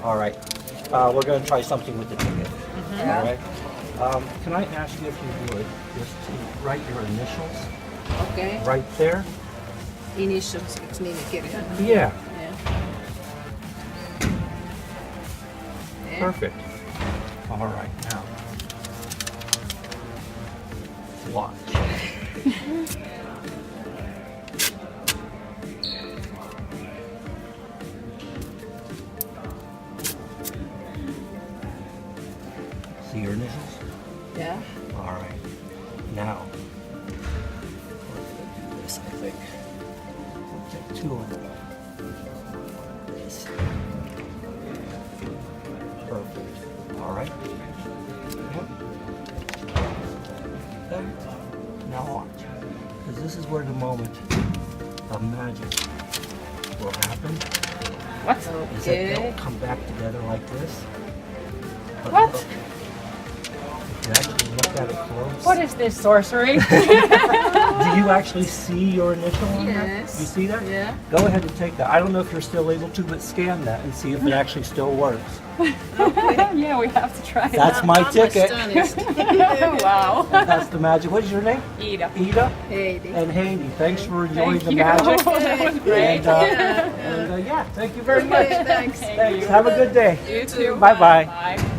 All right. We're going to try something with the ticket. All right. Can I ask you if you would just to write your initials Okei. right there? Initials, eikö nimikirja? Yeah. Yeah. Perfect. All right. Now, watch. See your initials? Yeah. All right. Now, we're going to do this, I think. We'll take two of them. This. Perfect. All right. Yep. Okay. Now watch. Because this is where the moment of magic will happen. What? Is that Okay. they'll come back together like this. But What? look, if you actually look at it close. What is this sorcery? Do you actually see your initial on that? Yes. You see that? Yeah. Go ahead and take that. I don't know if you're still able to, but scan that and see if it actually still works. Yeah, we have to try That's that. my I'm ticket. astonished. Wow. That's the magic. What is your name? Ida. Ida Heidi. and Haney. Thanks for enjoying Thank the you. magic. That was great. And, yeah, thank you very much. Okay, thanks. Thanks. Have a good day. You too. Bye-bye. Bye.